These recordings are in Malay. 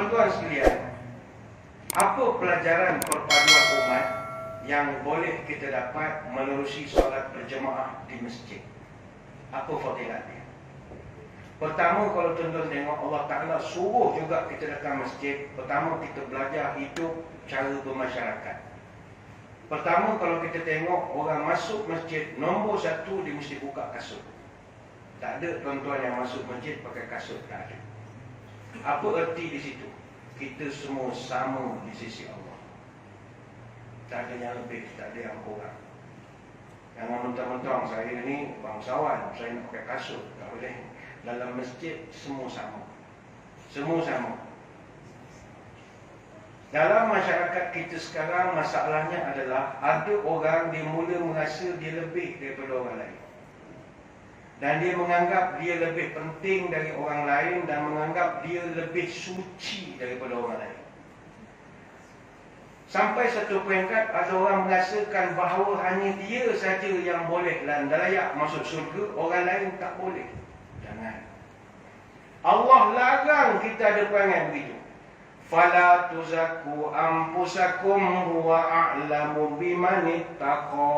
Tuan-tuan sekalian, apa pelajaran perpaduan umat yang boleh kita dapat menerusi solat berjemaah di masjid? Apa fadilatnya? Pertama, kalau tuan-tuan tengok, Allah Ta'ala suruh juga kita datang masjid. Pertama, kita belajar hidup cara bermasyarakat. Pertama, kalau kita tengok orang masuk masjid, nombor satu dia mesti buka kasut. Tak ada tuan-tuan yang masuk masjid pakai kasut, tak ada. Apa erti di situ? Kita semua sama di sisi Allah. Tak ada yang lebih, tak ada yang kurang. Jangan mentang-mentang saya ni bangsawan, saya nak pakai kasut, tak boleh. Dalam masjid semua sama. Semua sama. Dalam masyarakat kita sekarang, masalahnya adalah ada orang dia mula merasa dia lebih daripada orang lain. Dan dia menganggap dia lebih penting dari orang lain dan menganggap dia lebih suci daripada orang lain. Sampai satu peringkat ada orang merasakan bahawa hanya dia saja yang boleh dan layak masuk syurga, orang lain tak boleh. Jangan. Allah larang kita ada perangai begitu. Fala tuzakku anfusakum huwa a'lamu bimanittaqa.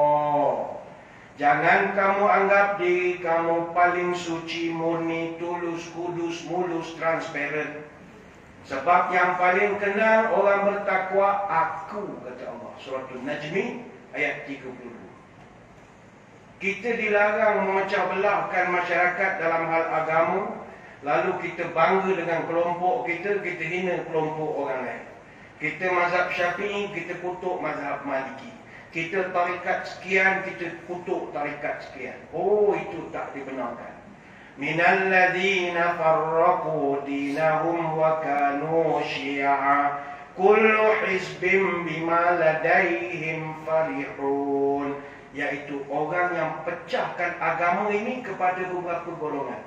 Jangan kamu anggap diri kamu paling suci, murni, tulus, kudus, mulus, transparent. Sebab yang paling kenal orang bertakwa aku, kata Allah. Surah An-Najmi ayat 32. Kita dilarang memecah belahkan masyarakat dalam hal agama. Lalu kita bangga dengan kelompok kita, kita hina kelompok orang lain. Kita mazhab Syafi'i, kita kutuk mazhab Maliki. Kita tarikat sekian, kita kutuk tarikat sekian. Oh, itu tak dibenarkan. Minal ladzina farraqu dinahum wa kanu syi'a kullu hizbin bima ladaihim farihun. Iaitu orang yang pecahkan agama ini kepada beberapa golongan.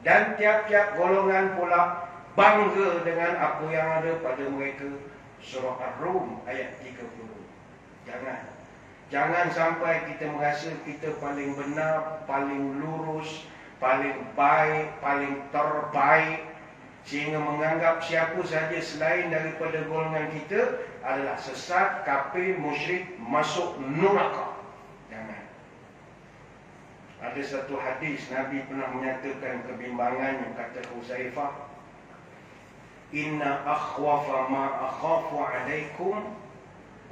Dan tiap-tiap golongan pula bangga dengan apa yang ada pada mereka. Surah Ar-Rum ayat 30. Jangan sampai kita merasa kita paling benar, paling lurus, paling baik, paling terbaik, sehingga menganggap siapa saja selain daripada golongan kita adalah sesat, kafir, musyrik, masuk neraka. Jangan. Ada satu hadis Nabi pernah menyatakan kebimbangan yang kata Huzaifah, inna akhwafa ma akhafu alaikum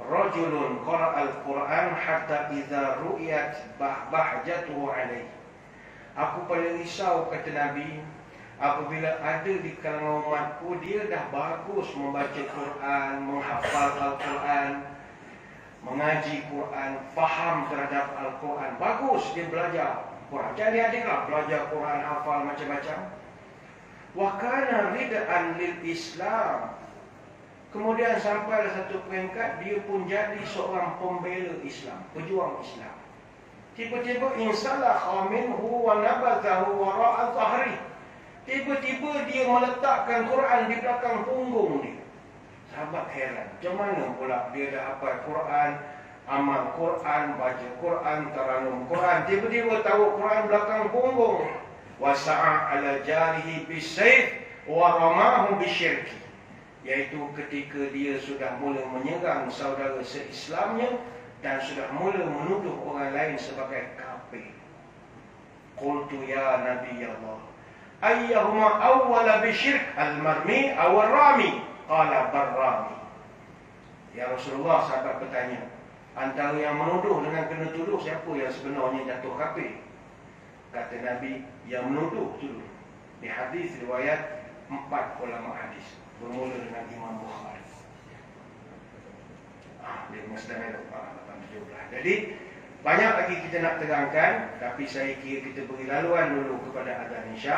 rajulun qara'al Quran hatta idza ru'yat bahjatuhu alaihi. Aku paling risau, kata Nabi, apabila ada di kalangan umatku dia dah bagus membaca Quran, menghafal Al-Quran, mengaji Quran, faham terhadap Al-Quran, bagus dia belajar Quran. Jadi adiklah belajar Quran, hafal macam-macam. Wa kana rid'an lil Islam. Kemudian sampailah satu peringkat dia pun jadi seorang pembela Islam, pejuang Islam. Tiba-tiba insalakha minhu wa nabathahu wara'a dhahri. Tiba-tiba dia meletakkan Quran di belakang punggung dia. Sahabat heran, macam mana pula dia dah hafal Quran, amal Quran, baca Quran, taranum Quran, tiba-tiba tahu Quran belakang punggung. Wa sa'a ala jarihi bisayf wa ramahu bisyirki. Iaitu ketika dia sudah mula menyerang saudara se-Islamnya dan sudah mula menuduh orang lain sebagai kafir. Qultu ya Nabi Allah, ayyahuma awwala bisyirk, al-marmi aw ar-rami? Qala barrami. Ya Rasulullah, sahabat bertanya, antara yang menuduh dengan kena tuduh, siapa yang sebenarnya jatuh kafir? Kata Nabi, yang menuduh tuduh. Di hadis riwayat 4 ulama hadis, bermula dengan Imam Bukhari. Dia Muslim 8-17. Jadi banyak lagi kita nak terangkan, tapi saya kira kita beri laluan dulu kepada azan Isya.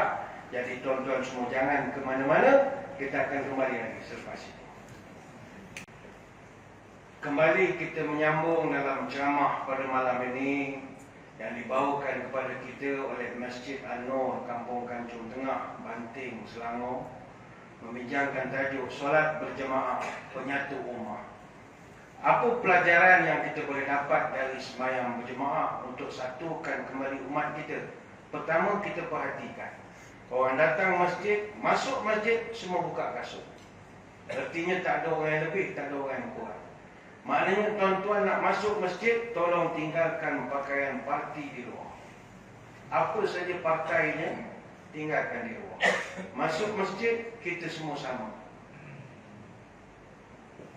Jadi tuan-tuan semua jangan ke mana-mana, kita akan kembali lagi selepas itu. Kembali kita menyambung dalam ceramah pada malam ini yang dibawakan kepada kita oleh Masjid An-Nur, Kampung Kancung Tengah, Banting, Selangor, membincangkan tajuk solat berjemaah penyatu ummah. Apa pelajaran yang kita boleh dapat dari sembahyang berjemaah untuk satukan kembali umat kita? Pertama, kita perhatikan orang datang masjid, masuk masjid semua buka kasut. Artinya tak ada orang yang lebih, tak ada orang yang kurang. Maknanya tuan-tuan nak masuk masjid, tolong tinggalkan pakaian parti di luar. Apa saja partainya, tinggalkan di luar. Masuk masjid, kita semua sama.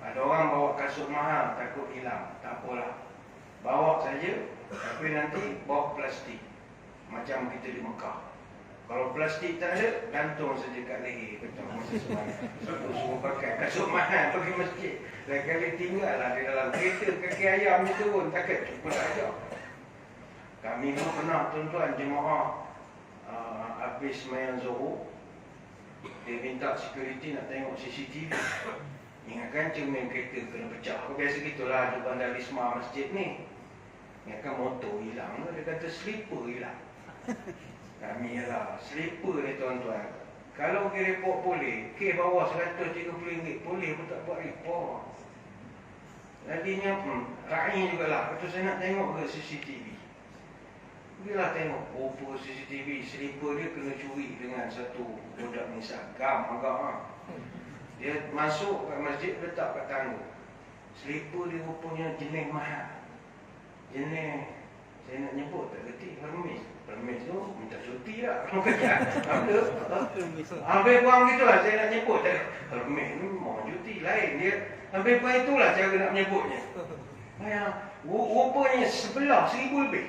Ada orang bawa kasut mahal, takut hilang. Tak apalah. Bawa saja, tapi nanti bawa plastik. Macam kita di Mekah. Kalau plastik tak ada, gantung saja kat leher. Betul masa semangat. Semua pakai kasut mahal pergi masjid. Lain kali tinggal lah di dalam kereta, kaki ayam ni turun. Takut cukup saja. Kami pun pernah tuan-tuan jemaah habis main Zohor. Dia minta security nak tengok CCTV. Ingatkan cermin kereta kena pecah. Biasa gitulah ada vandalisma masjid ni. Ingatkan motor hilang. Dia kata slipper hilang. Kami ialah slipper ni tuan-tuan. Kalau pergi report boleh, bawah RM130 boleh pun tak buat report. Jadinya raih jugalah. Lepas tu saya nak tengok ke CCTV. Pergilah tengok rupa CCTV. Slipper dia kena curi dengan satu budak ni sagam agak. Dia masuk kat masjid, letak kat tangga. Slipper dia rupanya jenis mahal. Jenis, saya nak nyebut tak kerti, Hermes. Hermes tu minta cuti lah. Ada. Hampir kurang gitulah saya nak nyebut. Hermes ni mau cuti lain. Dia hampir kurang itulah cara nak menyebutnya. Rupanya sebelah 1,000 lebih.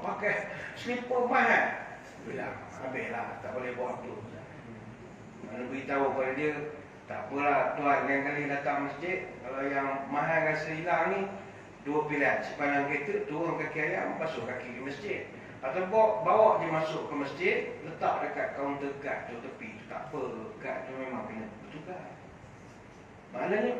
Pakai slipper mahal. Bilang, habislah, tak boleh buat tu. Mana beritahu kepada dia, tak apalah tuan, yang kali datang masjid, kalau yang mahal rasa hilang ni, 2 pilihan. Sepanjang kereta, turun kaki ayam, basuh kaki di masjid. Atau bawa dia masuk ke masjid, letak dekat kaunter guard tu tepi. Tak apa, guard tu memang kena bertugas. Maknanya,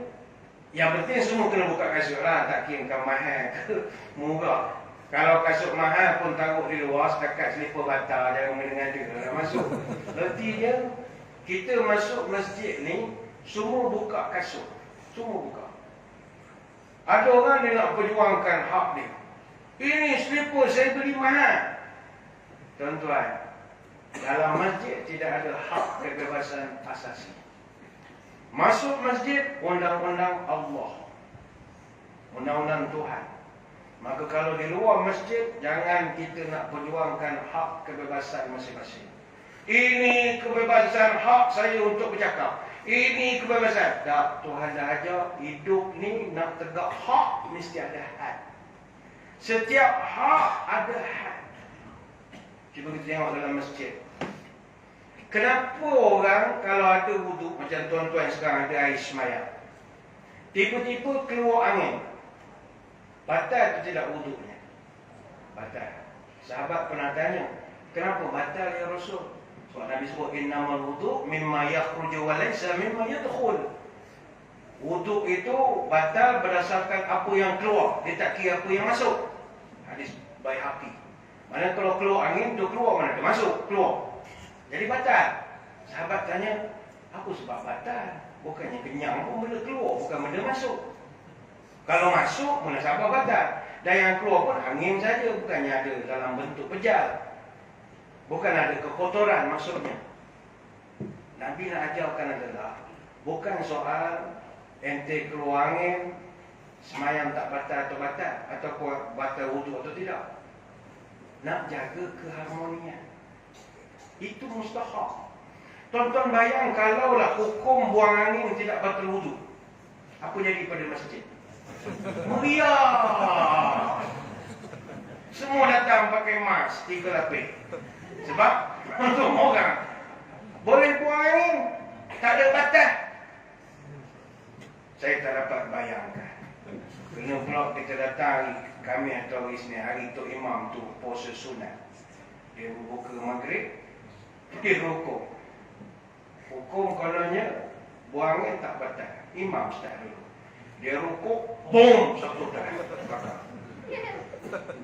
yang penting semua kena buka kasut lah. Tak kira kan mahal ke murah. Kalau kasut mahal pun taruh di luar, setakat slipper batal, jangan mengada nak masuk. Artinya, kita masuk masjid ni, semua buka kasut. Semua buka. Ada orang dia nak perjuangkan hak dia. Ini slipper saya beli mahal. Tuan-tuan, dalam masjid tidak ada hak kebebasan asasi. Masuk masjid, undang-undang Allah. Undang-undang Tuhan. Maka kalau di luar masjid, jangan kita nak perjuangkan hak kebebasan masing-masing. Ini kebebasan hak saya untuk bercakap. Ini kebebasan. Tak, Tuhan dah ajar, hidup ni nak tegak hak, mesti ada had. Setiap hak ada had. Cuba kita tengok dalam masjid. Kenapa orang kalau ada wuduk, macam tuan-tuan sekarang ada air semayang, tiba-tiba keluar angin, batal atau tidak wuduknya? Batal. Sahabat pernah tanya, kenapa batal ya Rasul? Sebab Nabi sebut innamal wudu' mimma yakhruju wa laysa mimma yadkhul. Wuduk itu batal berdasarkan apa yang keluar, dia tak kira apa yang masuk. Hadis Baihaqi. Mana kalau keluar angin tu keluar, mana dia masuk, keluar. Jadi batal. Sahabat tanya, apa sebab batal? Bukannya kenyang pun benda keluar, bukan benda masuk. Kalau masuk, mana sahabat batal. Dan yang keluar pun angin saja, bukannya ada dalam bentuk pejal. Bukan ada kekotoran maksudnya. Nabi nak ajarkan adalah bukan soal ente keluar angin, semayang tak batal atau batal, atau batal wuduk atau tidak. Nak jaga keharmonian. Itu mustahak. Tuan-tuan bayang kalaulah hukum buang angin tidak batal wuduk, apa jadi pada masjid? Meriah. Semua datang pakai mask 3 lapis. Sebab untuk orang boleh buang angin, tak ada batas. Saya tak dapat bayangkan. Kena pula kita datang kami atau Isnin hari Tok Imam tu puasa sunat. Dia buka maghrib, dia rukuk. Hukum kalaunya buang angin tak batal. Imam start dulu. Dia rukuk, boom, satu dah.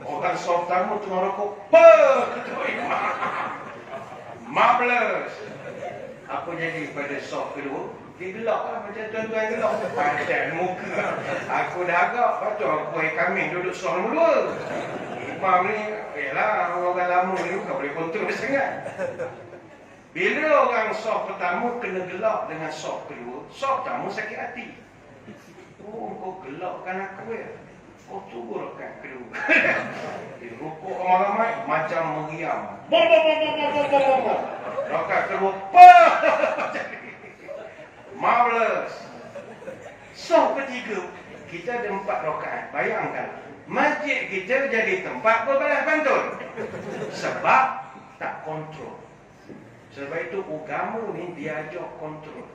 Orang soft tamu tengah rokok, Tok Imam. Marvelous. Apa jadi pada soft kedua? Dia gelak lah macam tuan-tuan gelak. Padan muka. Aku dah agak, patut aku air kambing duduk soft nombor 2. Imam ni, yalah orang lama ni bukan boleh kontrol dia sangat. Bila orang soft pertama kena gelak dengan soft kedua, soft pertama sakit hati. Oh, kau gelakkan aku ya. Kau turunkan kedua. Rukuk ramai-ramai macam meriam. Bom bom bom bom bom bom bom bom. Rakaat kedua. Marvelous. Soft ketiga, kita ada 4 rakaat. Bayangkan, masjid kita jadi tempat berbalas pantun. Sebab tak kontrol. Sebab itu agama ni diajar kontrol.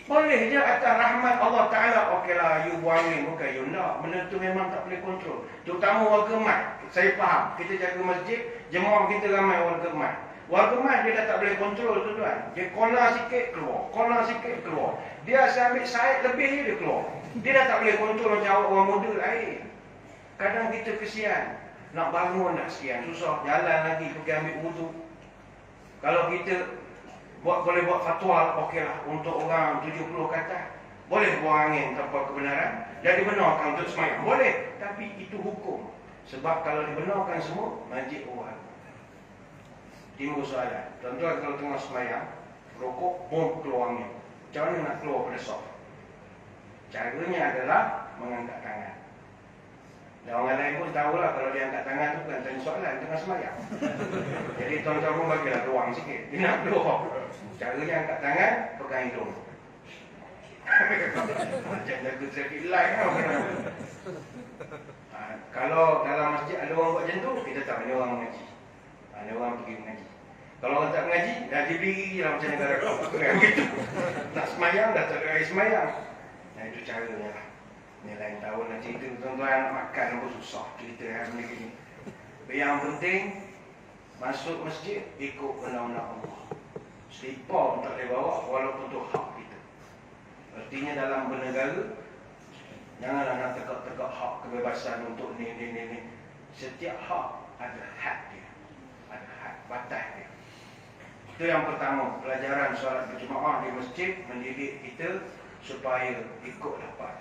Boleh je atas rahmat Allah Ta'ala. Okeylah, you buang ni, bukan you nak. Benda tu memang tak boleh kontrol. Terutama warga mat. Saya faham, kita jaga masjid, jemaah kita ramai warga mat. Warga mat dia dah tak boleh kontrol tuan-tuan. Dia corner sikit keluar, corner sikit keluar. Dia asal ambil side lebih dia keluar. Dia dah tak boleh kontrol macam orang muda lain. Kadang kita kesian. Nak bangun dah kesian, susah. Jalan lagi pergi ambil wudu. Kalau kita boleh buat fatwa, okeylah untuk orang 70 ke atas. Boleh buang angin tanpa kebenaran. Dan dibenarkan untuk semayang. Boleh. Tapi itu hukum. Sebab kalau dibenarkan semua, masjid orang. Timbul soalan. Tuan-tuan kalau tengah semayang, rokok, bom, keluar angin. Macam mana nak keluar pada soft? Caranya adalah mengangkat tangan. Dan orang lain pun tahulah kalau dia angkat tangan tu bukan tanya soalan, tengah semayang. Jadi tuan-tuan pun bagilah ruang sikit. Dia nak keluar. Caranya angkat tangan, pegang hidung. Macam jaga traffic light kan. Kalau dalam masjid ada orang buat macam tu, kita tak ada orang mengaji. Ada orang pergi mengaji. Kalau orang tak mengaji, dah diberi je lah macam negara kau. Begitu. Nak semayang, dah tak ada air semayang. Nah itu caranya lah. Ni lain tahun nak cerita tuan-tuan, makan pun susah cerita hari ni. Yang penting, masuk masjid, ikut undang-undang Allah. Selipar pun tak boleh bawa, walaupun tu hak kita. Artinya dalam bernegara, janganlah nak tegak-tegak hak kebebasan untuk ni. Setiap hak ada had dia. Ada had, batas dia. Itu yang pertama, pelajaran solat berjemaah di masjid mendidik kita supaya ikut dapat.